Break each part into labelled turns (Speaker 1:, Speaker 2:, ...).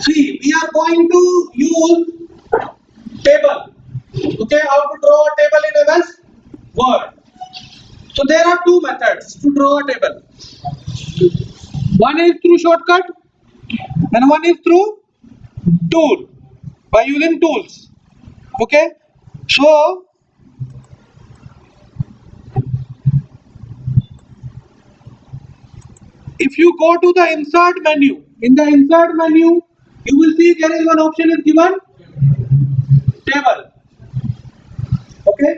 Speaker 1: See, we are going to use table. Okay, how to draw a table in MS Word. So there are two methods to draw a table. One is through shortcut and one is through tool, by using tools. Okay, so if you go to the insert menu, in the insert menu you will see there is one option is given table. Okay,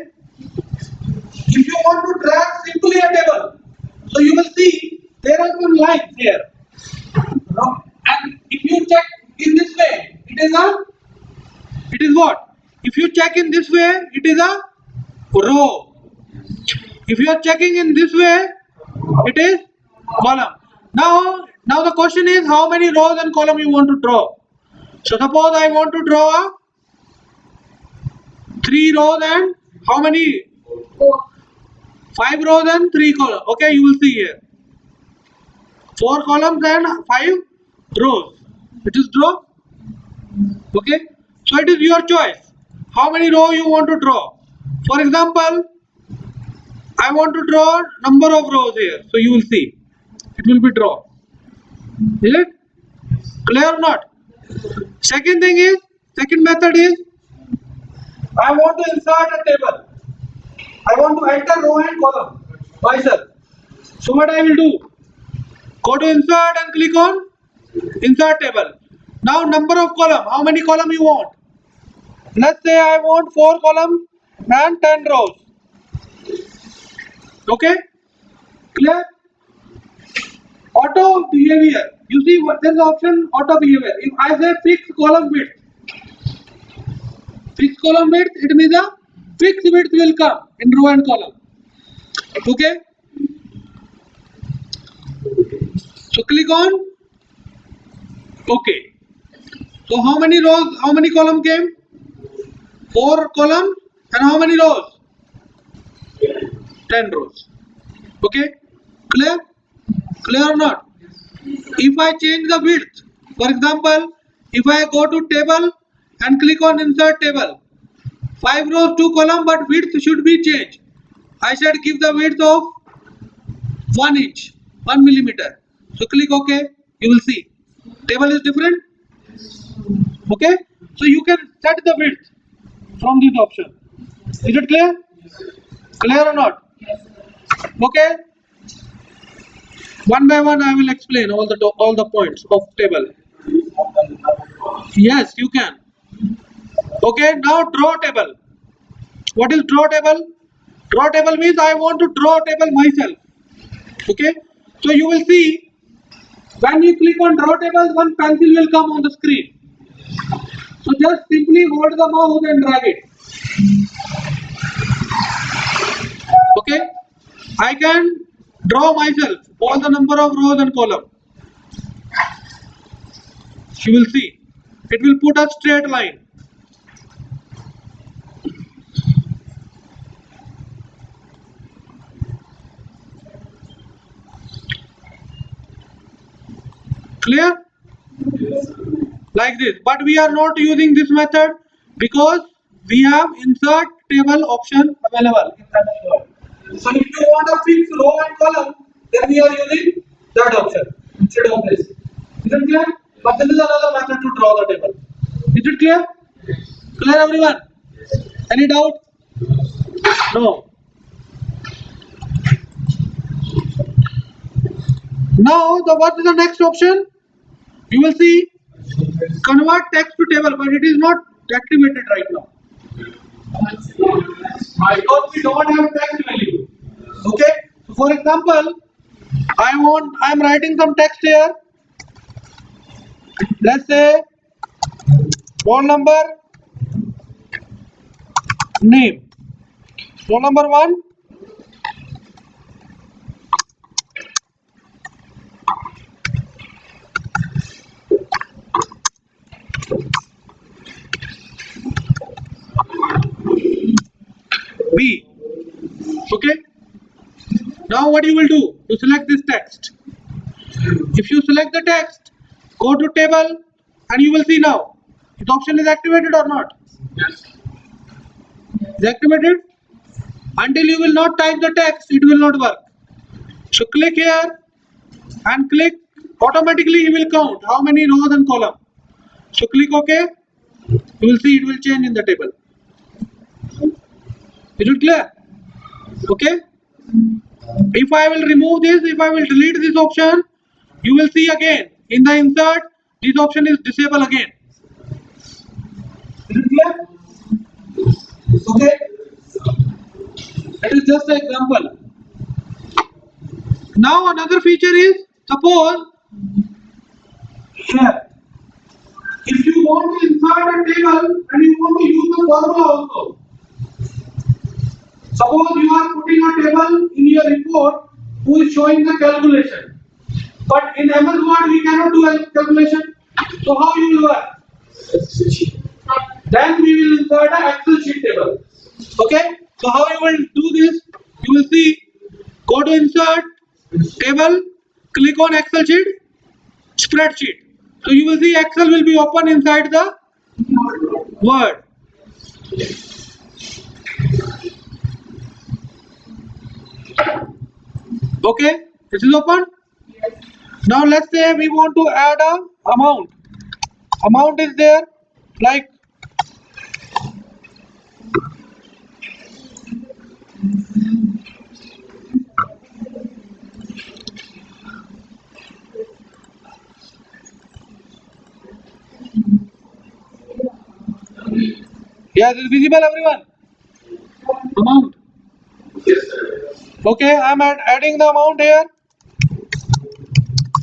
Speaker 1: if you want to drag simply a table, so you will see there are some lines here, and if you check in this way, it is what? If you check in this way, it is a row. If you are checking in this way, it is column. Now the question is how many rows and column you want to draw. So suppose I want to draw 3 rows and how many? 5 rows and 3 columns. Okay, you will see here 4 columns and 5 rows. It is draw. Okay, so it is your choice how many rows you want to draw. For example, I want to draw number of rows here, so you will see it will be draw. Is it clear or not? Second method is I want to insert a table. I want to enter row and column myself. So what I will do? Go to insert and click on insert table. Now number of column, how many column you want? Let's say I want 4 columns and 10 rows. Okay, clear? Auto behavior. You see what there is option auto behavior. If I say fixed column width, it means a fixed width will come in row and column. Okay, so click on OK. So how many rows, how many column came? 4 columns and how many rows? 10 rows. Okay, clear or not? If I change the width, for example, if I go to table and click on insert table, 5 rows 2 columns, but width should be changed. I should give the width of 1 inch, 1 millimeter. So click OK, you will see table is different. Okay, so you can set the width from this option. Is it clear? Clear or not? Okay, one by one I will explain all the points of table. Yes, you can. Okay, now draw table. What is draw table? Draw table means I want to draw table myself. Okay, so you will see when you click on draw table, one pencil will come on the screen. So just simply hold the mouse and drag it. Okay, I can draw myself all the number of rows and columns. You will see it will put a straight line. Clear? Like this, but we are not using this method because we have insert table option available in MS Word. So if you want a fixed row and column, then we are using that option instead of this. Is it clear? But this is another method to draw the table. Is it clear? Clear everyone? Any doubt? No. Now what is the next option? You will see convert text to table, but it is not activated right now because we don't have text value. Okay, so for example, I am writing some text here. Let's say roll number, name, roll number 1, B. Okay, now what you will do? You select this text. If you select the text, go to table and you will see now. This option is activated or not?
Speaker 2: Yes.
Speaker 1: Is activated? Until you will not type the text, it will not work. So click here and click. Automatically he will count how many rows and column. So click OK. You will see it will change in the table. Is it clear? Okay. If I will remove this, if I will delete this option, you will see again in the insert this option is disabled again. Is it clear? Okay. That is just an example. Now another feature is, suppose here, if you want to insert a table and you want to use the formula also. Suppose you are putting a table in your report who is showing the calculation. But in MS Word we cannot do a calculation. So how you will work? Then we will insert an Excel sheet table. Okay? So how you will do this? You will see, go to insert, table, click on Excel sheet, spreadsheet. So you will see Excel will be open inside the Word. Okay, this is open. Now let's say we want to add a amount. Amount is there, like yeah, this is visible everyone. Amount.
Speaker 2: Yes, sir.
Speaker 1: Okay, I am adding the amount here.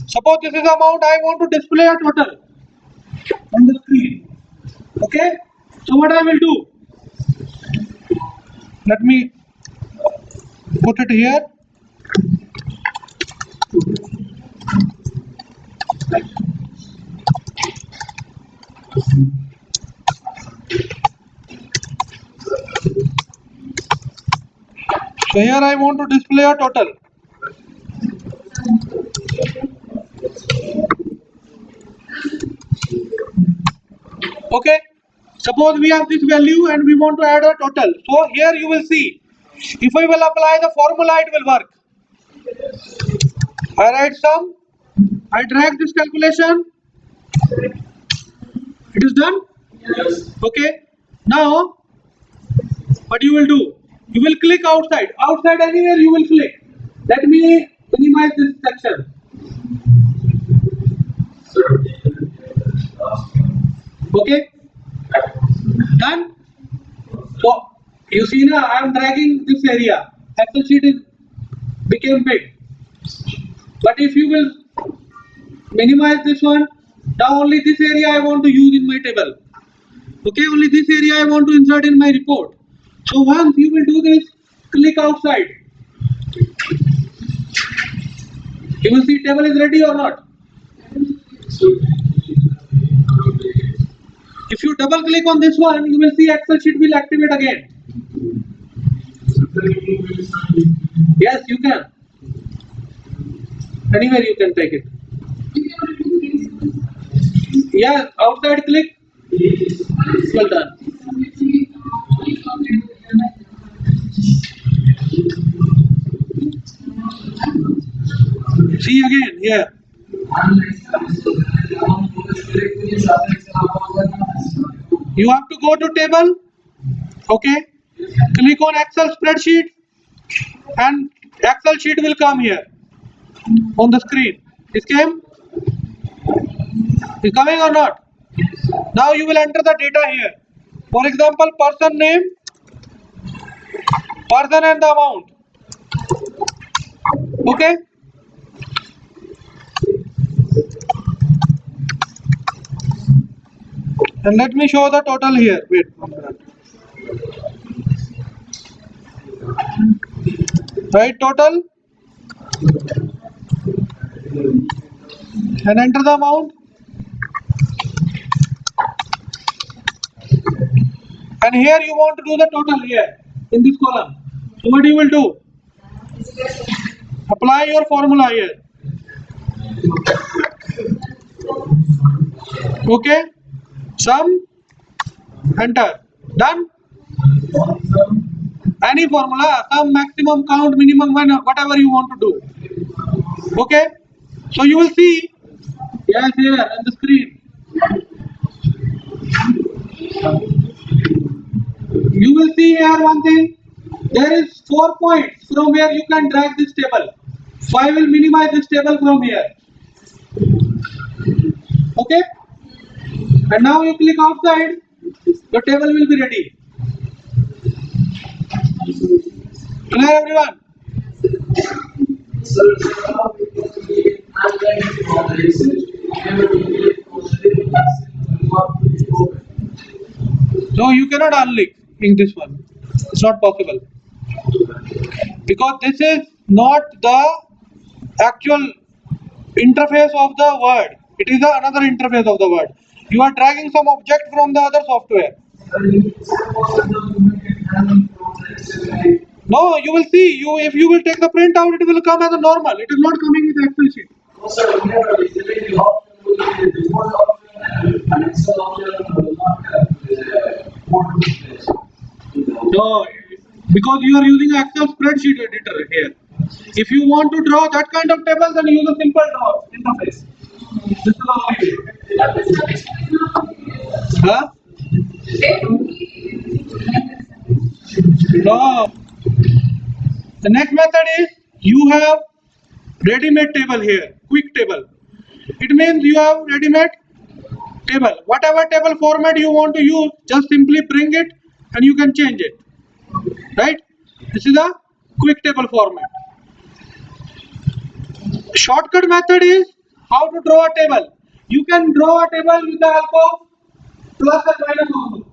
Speaker 1: Suppose this is the amount I want to display a total on the screen. Okay, so what I will do? Let me put it here. So here I want to display a total. Okay, suppose we have this value and we want to add a total. So here you will see, if I will apply the formula, it will work. I write sum, I drag this calculation, it is done.
Speaker 2: Yes.
Speaker 1: Okay, now what you will do? You will click outside. Outside anywhere you will click. Let me minimize this section.
Speaker 2: Sir.
Speaker 1: Okay, done. So you see now I am dragging this area. Excel sheet is became big. But if you will minimize this one, now only this area I want to use in my table. Okay, only this area I want to insert in my report. So once you will do this, click outside. You will see table is ready or not. If you double click on this one, you will see Excel sheet will activate again. Yes, you can. Anywhere you can take it. Yes, outside click. Well done. See again here. You have to go to table. Okay. Click on Excel spreadsheet and Excel sheet will come here on the screen. It came? Is coming or not? Now you will enter the data here. For example, person name, person and the amount. Okay. And let me show the total here. Wait 1 minute. Write total and enter the amount. And here you want to do the total here in this column. So what you will do? Apply your formula here. Okay, sum, enter. Done. Any formula, sum, maximum, count, minimum, whatever you want to do. Okay, so you will see, yes, here on the screen. You will see here one thing. There is 4 points from where you can drag this table. So I will minimize this table from here. Okay. And now you click outside. The table will be ready. Clear, everyone? No, you cannot unlink in this one. It's not possible. Because this is not the actual interface of the word. It is another interface of the word. You are dragging some object from the other software. No, you will see. If you will take the print out, it will come as a normal. It is not coming in the Excel sheet. No, because you are using Excel spreadsheet editor here. If you want to draw that kind of table, then use a simple draw interface. This is the only way. Huh? No. The next method is you have ready-made table here, quick table. It means you have ready-made table. Whatever table format you want to use, just simply bring it and you can change it. Right? This is a quick table format. Shortcut method is how to draw a table. You can draw a table with the help of plus and minus also.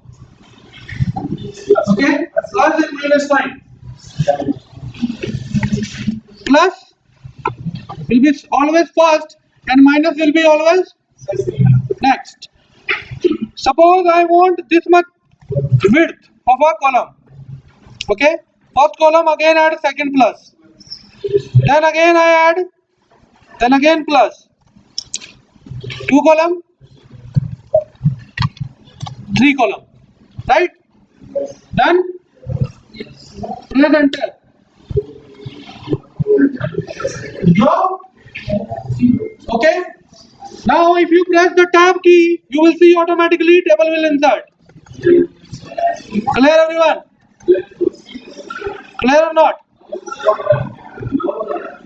Speaker 1: Okay? Plus and minus sign. Plus will be always first and minus will be always next. Suppose I want this much width of a column. Okay? First column, again add second plus. Then again I add, then again plus. 2 column, 3 column. Right? Done? Press enter. Draw. Okay. Now if you press the tab key, you will see automatically table will insert. Clear, everyone? Clear or not?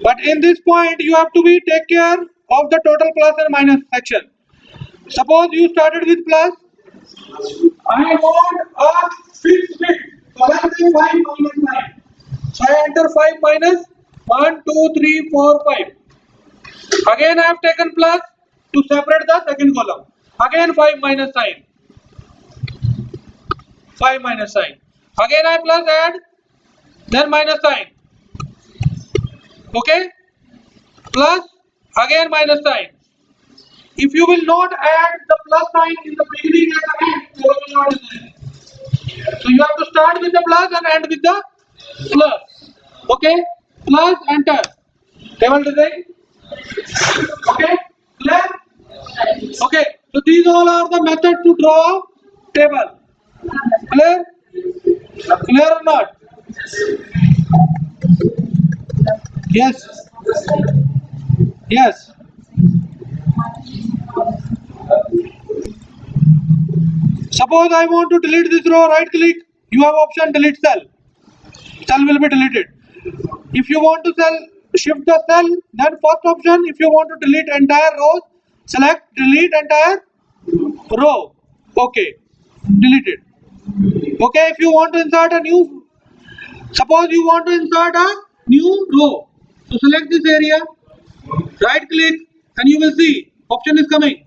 Speaker 1: But in this point you have to take care of the total plus and minus section. Suppose you started with plus. I want a fixed width. So I say 5 minus 9. So I enter 5 minus 1, 2, 3, 4, 5. Again I have taken plus to separate the second column. Again 5 minus sign. 5 minus sign. Again I plus add, then minus sign. Okay? Plus, again minus sign. If you will not add the plus sign in the beginning and the end, you will not do it. So you have to start with the plus and end with the plus. Okay? Plus, enter. Table design. Okay? Clear? Okay. So these all are the methods to draw a table. Clear? Clear or not? Yes. Yes. Suppose I want to delete this row, right click, you have option delete cell. Cell will be deleted. If you want to shift the cell, then first option, if you want to delete entire rows, select delete entire row. Okay. Delete it. Okay, if you want to insert a new, suppose you want to insert a new row. So select this area, right click, and you will see option is coming.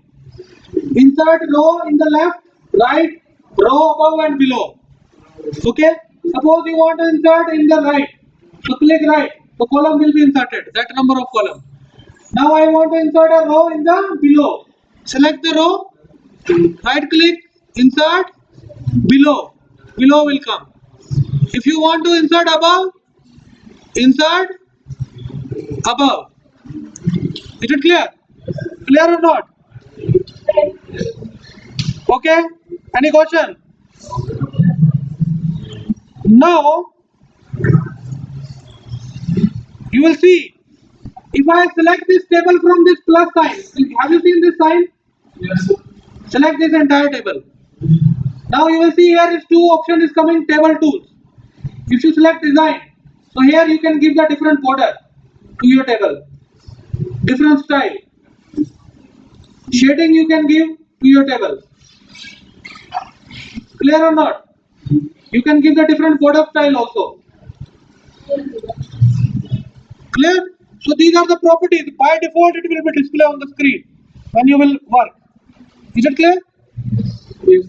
Speaker 1: Insert row in the left, right, row above and below. Okay, suppose you want to insert in the right, so click right, the column will be inserted, that number of column. Now I want to insert a row in the below. Select the row, right click, insert below, below will come. If you want to insert above, insert above. Is it clear? Clear or not? Okay, any question? Now you will see, if I select this table from this plus sign, have you seen this sign?
Speaker 2: Yes.
Speaker 1: Select this entire table. Now you will see here is two option is coming, table tools. If you select design, so here you can give the different border to your table, different style. Shading you can give to your table. Clear or not? You can give the different border style also. Clear? So these are the properties. By default it will be displayed on the screen when you will work. Is it clear?
Speaker 2: Yes.